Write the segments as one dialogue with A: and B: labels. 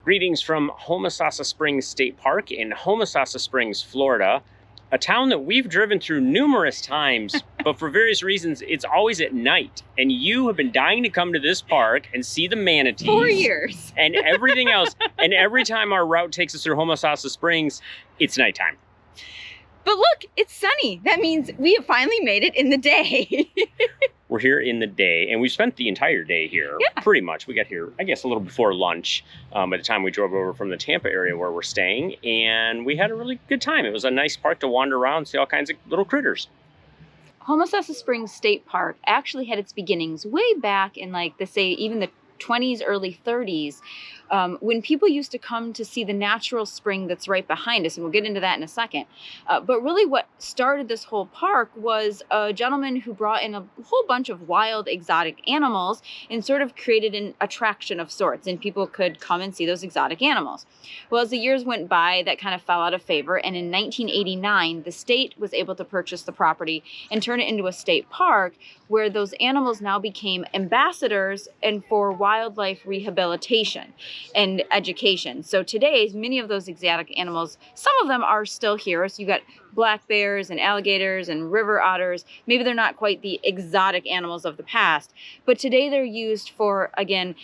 A: Greetings from Homosassa Springs State Park in Homosassa Springs, Florida, a town that we've driven through numerous times, but for various reasons, it's always at night. And you have been dying to come to this park and see the manatees.
B: 4 years.
A: And everything else. And every time our route takes us through Homosassa Springs, it's nighttime.
B: But look, it's sunny. That means we have finally made it in the day.
A: We're here in the day, and we spent the entire day here, pretty much. We got here, I guess, a little before lunch by the time we drove over from the Tampa area where we're staying, and we had a really good time. It was a nice park to wander around, see all kinds of little critters.
B: Homosassa Springs State Park actually had its beginnings way back in, like, even the 20s, early 30s, when people used to come to see the natural spring that's right behind us, and we'll get into that in a second. But really what started this whole park was a gentleman who brought in a whole bunch of wild exotic animals and sort of created an attraction of sorts, and people could come and see those exotic animals. Well, as the years went by, that kind of fell out of favor, and in 1989, the state was able to purchase the property and turn it into a state park where those animals now became ambassadors and for wildlife rehabilitation and education. So today, many of those exotic animals, some of them are still here. So you got black bears and alligators and river otters. Maybe they're not quite the exotic animals of the past, but today they're used for, again,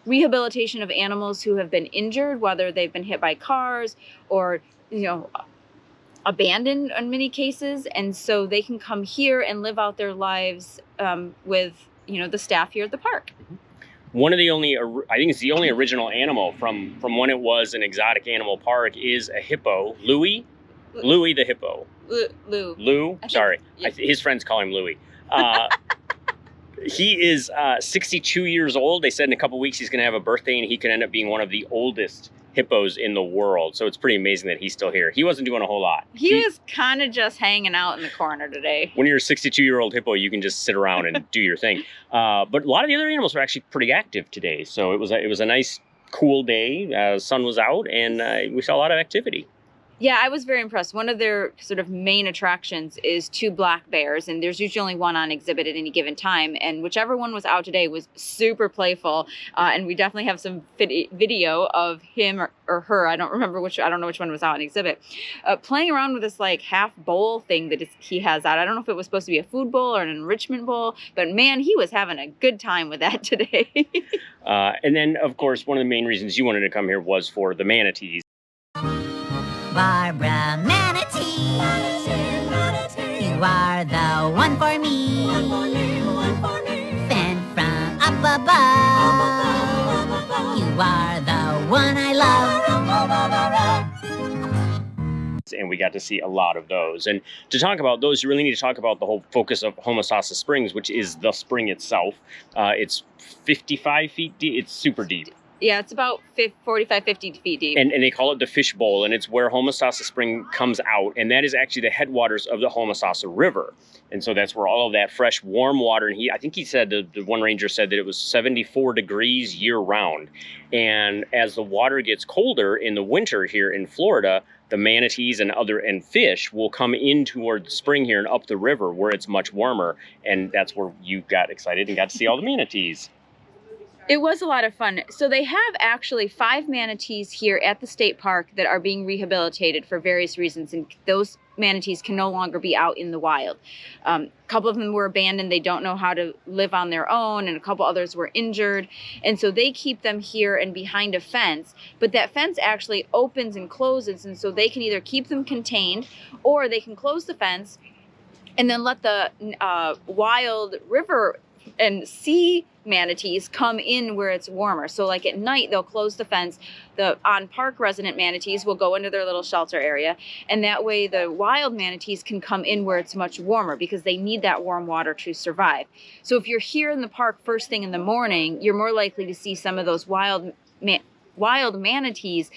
B: rehabilitation of animals who have been injured, whether they've been hit by cars or, abandoned in many cases. And so they can come here and live out their lives with, the staff here at the park.
A: One of the only, I think it's the only original animal from when it was an exotic animal park is a hippo, Louie the hippo. Lou? Sorry. Yeah. His friends call him Louie. He is 62 years old. They said in a couple weeks he's going to have a birthday, and he could end up being one of the oldest hippos in the world. So it's pretty amazing that he's still here. He wasn't doing a whole lot.
B: He was kind of just hanging out in the corner today.
A: When you're a 62-year-old hippo, you can just sit around and do your thing. But a lot of the other animals were actually pretty active today. So it was a nice, cool day. Sun was out, and we saw a lot of activity.
B: Yeah, I was very impressed. One of their sort of main attractions is 2 black bears, and there's usually only one on exhibit at any given time. And whichever one was out today was super playful. And we definitely have some video of him or her. I don't know which one was out on exhibit, playing around with this like half bowl thing that he has out. I don't know if it was supposed to be a food bowl or an enrichment bowl, but man, he was having a good time with that today.
A: And then, of course, one of the main reasons you wanted to come here was for the manatees.
C: Barbara Manatee, you are the one for me, sent from up above, you are the one I love.
A: And we got to see a lot of those. And to talk about those, you really need to talk about the whole focus of Homosassa Springs, which is the spring itself. It's 55 feet deep. It's super deep.
B: Yeah, it's about 45, 50 feet deep.
A: And they call it the Fish Bowl, and it's where Homosassa Spring comes out, and that is actually the headwaters of the Homosassa River. And so that's where all of that fresh, warm water, and I think he said, the one ranger said that it was 74 degrees year-round. And as the water gets colder in the winter here in Florida, the manatees and fish will come in toward the spring here and up the river where it's much warmer, and that's where you got excited and got to see all the manatees.
B: It was a lot of fun. So they have actually 5 manatees here at the state park that are being rehabilitated for various reasons, and those manatees can no longer be out in the wild. A couple of them were abandoned. They don't know how to live on their own, and a couple others were injured. And so they keep them here and behind a fence, but that fence actually opens and closes, and so they can either keep them contained or they can close the fence and then let the wild river and sea manatees come in where it's warmer. So like at night, they'll close the fence. The on-park resident manatees will go into their little shelter area. And that way the wild manatees can come in where it's much warmer because they need that warm water to survive. So if you're here in the park first thing in the morning, you're more likely to see some of those wild manatees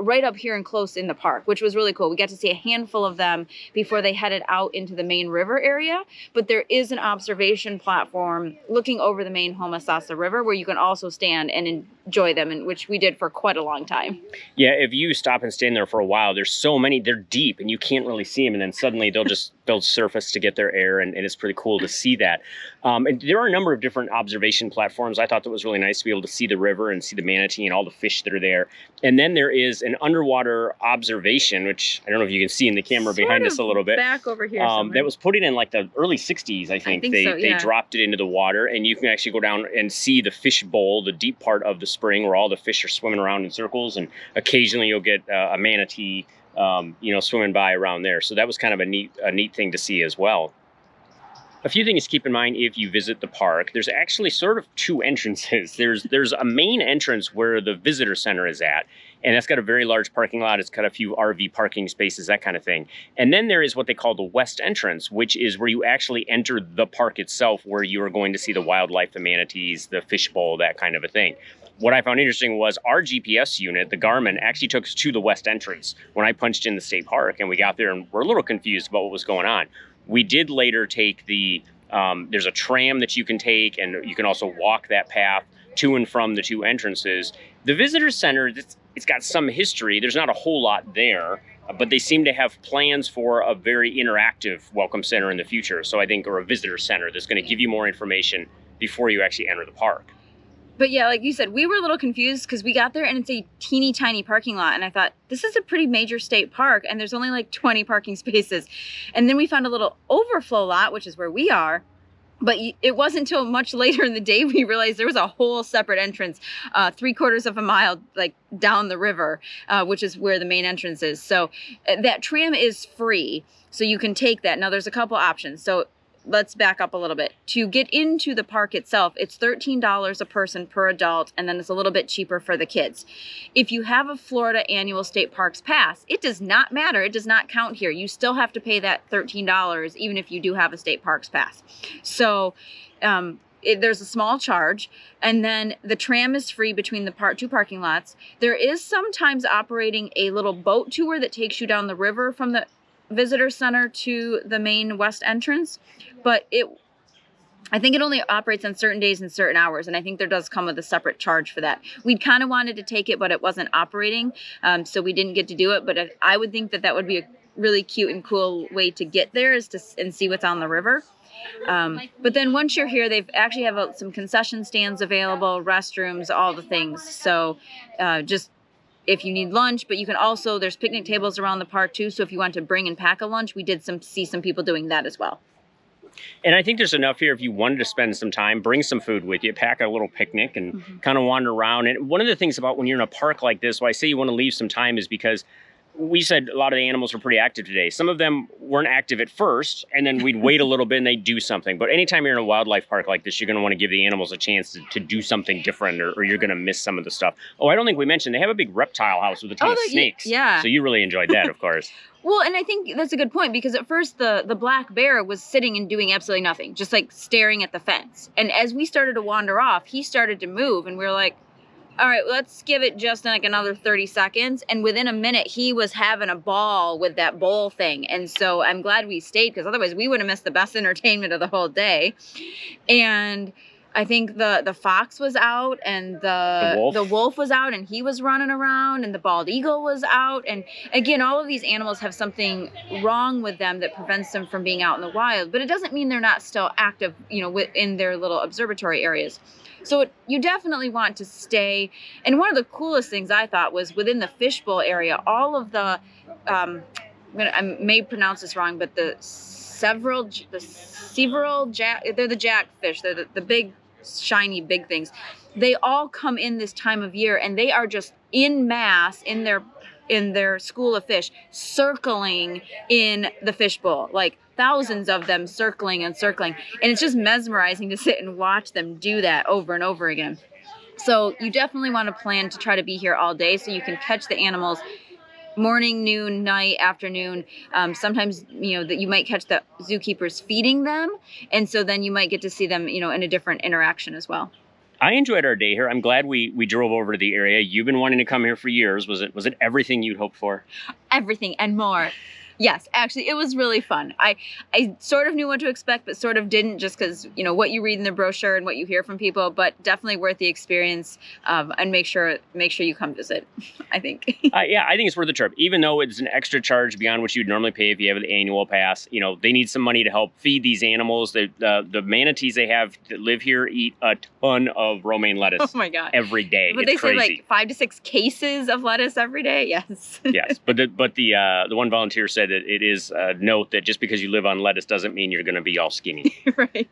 B: right up here and close in the park, which was really cool. We got to see a handful of them before they headed out into the main river area, but there is an observation platform looking over the main Homosassa River where you can also stand and enjoy them, and which we did for quite a long time. Yeah,
A: if you stop and stand there for a while, there's so many, they're deep and you can't really see them, and then suddenly they'll just build surface to get their air, and it's pretty cool to see that. And there are a number of different observation platforms. I thought that was really nice to be able to see the river and see the manatee and all the fish that are there. And then there is an underwater observation, which I don't know if you can see in the camera behind us a little bit.
B: Back over here.
A: That was put in like the early 60s, I think. They dropped it into the water, and you can actually go down and see the fish bowl, the deep part of the spring where all the fish are swimming around in circles, and occasionally you'll get a manatee swimming by around there. So that was kind of a neat thing to see as well. A few things to keep in mind if you visit the park. There's actually sort of two entrances. There's a main entrance where the visitor center is at, and that's got a very large parking lot. It's got a few RV parking spaces, that kind of thing. And then there is what they call the west entrance, which is where you actually enter the park itself, where you are going to see the wildlife, the manatees, the fishbowl, that kind of a thing. What I found interesting was our GPS unit, the Garmin, actually took us to the west entrance when I punched in the state park, and we got there and we're a little confused about what was going on. We did later take there's a tram that you can take, and you can also walk that path to and from the two entrances. The visitor center, it's got some history. There's not a whole lot there, but they seem to have plans for a very interactive welcome center in the future. So I think, or a visitor center that's going to give you more information before you actually enter the park.
B: But yeah, like you said, we were a little confused because we got there and it's a teeny tiny parking lot. And I thought, this is a pretty major state park and there's only like 20 parking spaces. And then we found a little overflow lot, which is where we are. But it wasn't until much later in the day we realized there was a whole separate entrance, 3/4 of a mile like down the river, which is where the main entrance is. So that tram is free, so you can take that. Now there's a couple options. So let's back up a little bit. To get into the park itself, it's $13 a person per adult, and then it's a little bit cheaper for the kids. If you have a Florida Annual State Parks Pass, it does not matter. It does not count here. You still have to pay that $13 even if you do have a State Parks Pass. So there's a small charge, and then the tram is free between the two parking lots. There is sometimes operating a little boat tour that takes you down the river from the visitor center to the main west entrance, but I think it only operates on certain days and certain hours, and I think there does come with a separate charge for that. We kind of wanted to take it, but it wasn't operating, so we didn't get to do it. But I would think that would be a really cute and cool way to get there and see what's on the river. But then once you're here, they've actually have some concession stands available, restrooms, all the things. So just if you need lunch, but you can also, there's picnic tables around the park too. So if you want to bring and pack a lunch, we did see some people doing that as well.
A: And I think there's enough here if you wanted to spend some time, bring some food with you, pack a little picnic and kind of wander around. And one of the things about when you're in a park like this, why I say you want to leave some time is because we said a lot of the animals were pretty active today. Some of them weren't active at first, and then we'd wait a little bit and they'd do something. But anytime you're in a wildlife park like this, you're going to want to give the animals a chance to do something different, or you're going to miss some of the stuff. Oh, I don't think we mentioned they have a big reptile house with a ton of snakes.
B: Yeah.
A: So you really enjoyed that, of course.
B: Well, and I think that's a good point, because at first the black bear was sitting and doing absolutely nothing, just like staring at the fence. And as we started to wander off, he started to move, and we were like, all right, let's give it just like another 30 seconds. And within a minute, he was having a ball with that bowl thing. And so I'm glad we stayed, because otherwise we would have missed the best entertainment of the whole day. And I think the fox was out, and the wolf was out, and he was running around, and the bald eagle was out. And again, all of these animals have something wrong with them that prevents them from being out in the wild, but it doesn't mean they're not still active, within their little observatory areas. So you definitely want to stay. And one of the coolest things I thought was within the fishbowl area, all of the, I may pronounce this wrong, but they're the jackfish. They're the big, shiny, big things. They all come in this time of year, and they are just in mass in their school of fish, circling in the fishbowl, like thousands of them circling and circling. And it's just mesmerizing to sit and watch them do that over and over again. So you definitely want to plan to try to be here all day so you can catch the animals morning, noon, night, afternoon. Sometimes, that you might catch the zookeepers feeding them. And so then you might get to see them, in a different interaction as well.
A: I enjoyed our day here. I'm glad we drove over to the area. You've been wanting to come here for years. Was it everything you'd hoped for?
B: Everything and more. Yes, actually, it was really fun. I sort of knew what to expect, but sort of didn't, just because, you know, what you read in the brochure and what you hear from people, but definitely worth the experience, and make sure you come visit, I think.
A: Yeah, I think it's worth the trip, even though it's an extra charge beyond what you'd normally pay if you have the annual pass. You know, they need some money to help feed these animals. The manatees they have that live here eat a ton of romaine lettuce.
B: Oh my God.
A: Every day.
B: But
A: it's
B: they
A: crazy.
B: say like 5 to 6 cases of lettuce every day. Yes.
A: Yes, but the one volunteer said that it is note that just because you live on lettuce doesn't mean you're going to be all skinny.
B: Right.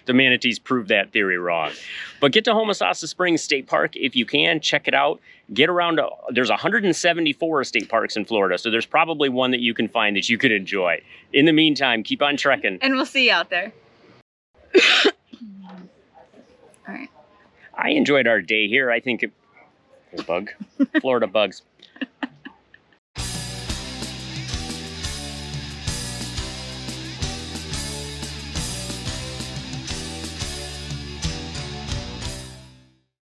A: The manatees proved that theory wrong. But get to Homosassa Springs State Park if you can. Check it out. Get around. There's 174 state parks in Florida, so there's probably one that you can find that you could enjoy. In the meantime, keep on trekking.
B: And we'll see you out there. All right.
A: I enjoyed our day here. I think bug, Florida bugs.